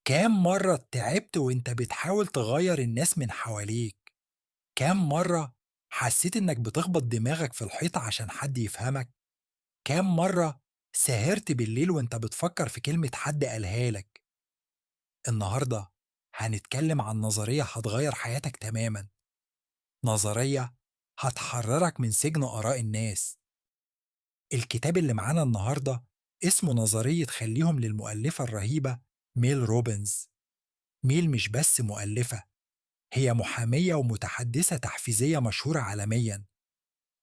كام مرة تعبت وانت بتحاول تغير الناس من حواليك؟ كام مرة حسيت انك بتخبط دماغك في الحيطة عشان حد يفهمك؟ كام مرة سهرت بالليل وانت بتفكر في كلمة حد قالها لك؟ النهاردة هنتكلم عن نظرية هتغير حياتك تماما. نظرية هتحررك من سجن آراء الناس. الكتاب اللي معانا النهاردة اسمه نظرية خليهم للمؤلفة الرهيبة ميل روبنز. ميل مش بس مؤلفة، هي محامية ومتحدثة تحفيزية مشهورة عالميا.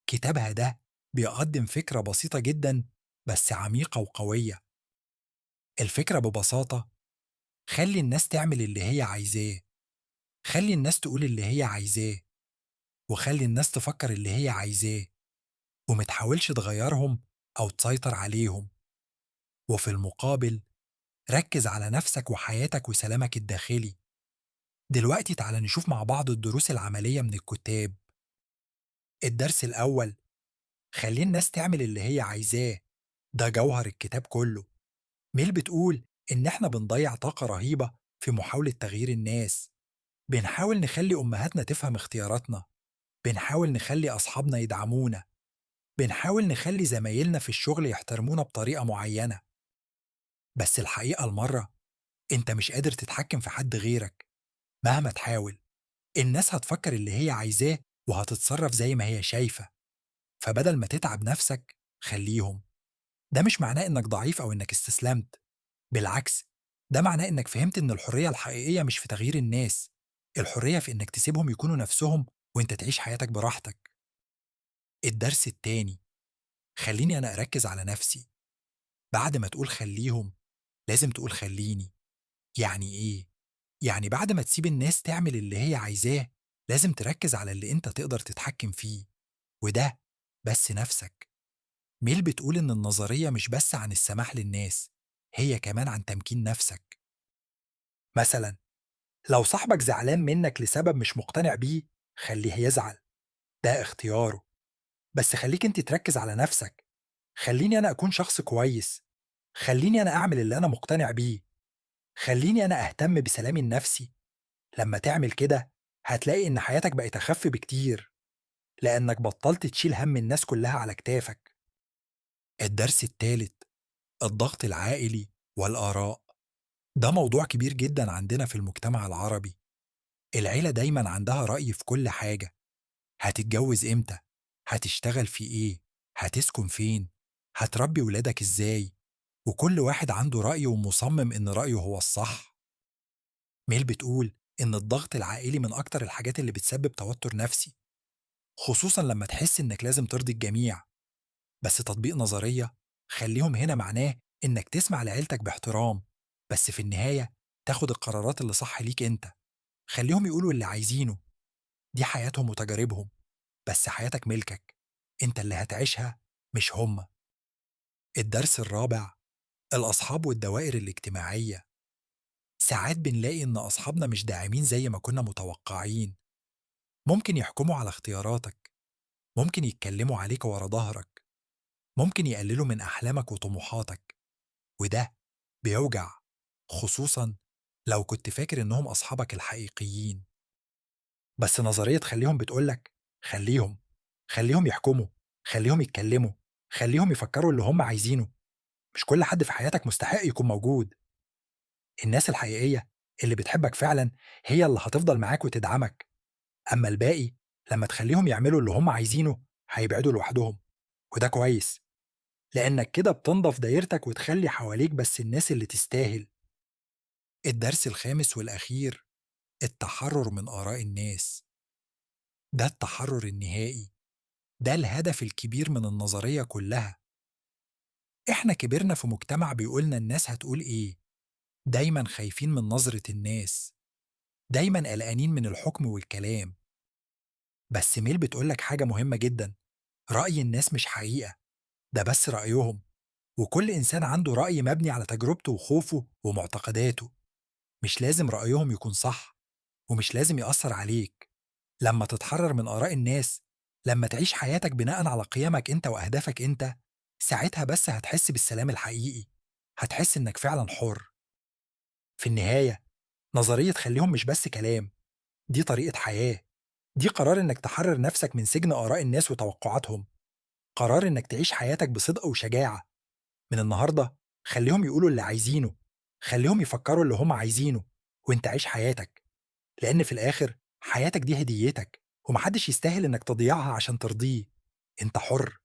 كتابها ده بيقدم فكرة بسيطة جدا بس عميقة وقوية. الفكرة ببساطة: خلي الناس تعمل اللي هي عايزاه، خلي الناس تقول اللي هي عايزاه، وخلي الناس تفكر اللي هي عايزاه، ومتحاولش تغيرهم أو تسيطر عليهم. وفي المقابل ركز على نفسك وحياتك وسلامك الداخلي. دلوقتي تعال نشوف مع بعض الدروس العملية من الكتاب. الدرس الأول: خلّي الناس تعمل اللي هي عايزاه، ده جوهر الكتاب كُلّه. ميل بتقول إن إحنا بنضيّع طاقة رهيبة في محاولة تغيير الناس، بنحاول نخلّي أمهاتنا تفهم اختياراتنا، بنحاول نخلّي أصحابنا يدعمونا، بنحاول نخلّي زمايلنا في الشغل يحترمونا بطريقة معيّنة. بس الحقيقة المَرّة أنت مش قادر تتحكم في حد غيرك، مهما تحاول، الناس هتفكّر اللي هي عايزاه وهتتصرّف زي ما هي شايفة، فبدل ما تتعب نَفْسك خلّيهم. ده مش معناه إنك ضعيف أو إنك استسلمت، بالعكس، ده معناه إنك فهمت إن الحرية الحقيقية مش في تغيير الناس، الحرية في إنك تسيبهم يكونوا نفسهم وإنت تعيش حياتك براحتك. الدرس التاني: خلّيني أنا أركّز على نفسي. بعد ما تقول خلّيهم، لازم تقول خلّيني. يعني إيه؟ يعني بعد ما تسيب الناس تعمل اللي هي عايزاه، لازم تركّز على اللي أنت تقدر تتحكم فيه، وده بس نفسك. ميل بتقول إن النظرية مش بس عن السماح للناس، هي كمان عن تمكين نفسك. مثلا لو صاحبك زعلان منك لسبب مش مقتنع بيه، خليه يزعل، ده اختياره. بس خليك انت تركز على نفسك. خليني انا اكون شخص كويس، خليني انا اعمل اللي انا مقتنع بيه، خليني انا اهتم بسلامي النفسي. لما تعمل كده هتلاقي ان حياتك بقت اخف بكتير، لانك بطلت تشيل هم الناس كلها على كتافك. الدرس الثالث: الضغط العائلي والآراء. ده موضوع كبير جدا عندنا في المجتمع العربي. العيلة دايما عندها رأي في كل حاجة: هتتجوز امتى، هتشتغل في ايه، هتسكن فين، هتربي ولادك ازاي، وكل واحد عنده رأي ومصمم ان رأيه هو الصح. ميل بتقول ان الضغط العائلي من اكتر الحاجات اللي بتسبب توتر نفسي، خصوصا لما تحس انك لازم ترضي الجميع. بس تطبيق نظرية خليهم هنا معناه انك تسمع لعيلتك باحترام، بس في النهاية تاخد القرارات اللي صح ليك انت. خليهم يقولوا اللي عايزينه، دي حياتهم وتجاربهم، بس حياتك ملكك، انت اللي هتعيشها مش هما. الدرس الرابع: الأصحاب والدوائر الاجتماعية. ساعات بنلاقي إن أصحابنا مش داعمين زي ما كنا متوقعين. ممكن يحكموا على اختياراتك، ممكن يتكلموا عليك ورا ظهرك، ممكن يقللوا من أحلامك وطموحاتك، وده بيوجع، خصوصا لو كنت فاكر إنهم أصحابك الحقيقيين. بس نظرية خليهم بتقولك خليهم، خليهم يحكموا، خليهم يتكلموا، خليهم يفكروا اللي هم عايزينه. مش كل حد في حياتك مستحق يكون موجود. الناس الحقيقية اللي بتحبك فعلا هي اللي هتفضل معاك وتدعمك. أما الباقي، لما تخليهم يعملوا اللي هم عايزينه هيبعدوا لوحدهم، وده كويس، لأنك كده بتنضف دايرتك وتخلي حواليك بس الناس اللي تستاهل. الدرس الخامس والأخير: التحرر من آراء الناس. ده التحرر النهائي، ده الهدف الكبير من النظرية كلها. إحنا كبرنا في مجتمع بيقولنا الناس هتقول إيه، دايما خايفين من نظرة الناس، دايما قلقانين من الحكم والكلام. بس ميل بتقولك حاجة مهمة جدا: رأي الناس مش حقيقة، ده بس رأيهم، وكل إنسان عنده رأي مبني على تجربته وخوفه ومعتقداته. مش لازم رأيهم يكون صح، ومش لازم يأثر عليك. لما تتحرر من آراء الناس، لما تعيش حياتك بناء على قيمك أنت وأهدافك أنت، ساعتها بس هتحس بالسلام الحقيقي، هتحس إنك فعلا حر. في النهاية نظرية خليهم مش بس كلام، دي طريقة حياة، دي قرار إنك تحرر نفسك من سجن آراء الناس وتوقعاتهم، قرار إنك تعيش حياتك بصدق وشجاعة. من النهاردة خليهم يقولوا اللي عايزينه، خليهم يفكروا اللي هم عايزينه، وإنت عيش حياتك، لأن في الآخر حياتك دي هديتك ومحدش يستاهل إنك تضيعها عشان ترضيه. أنت حر.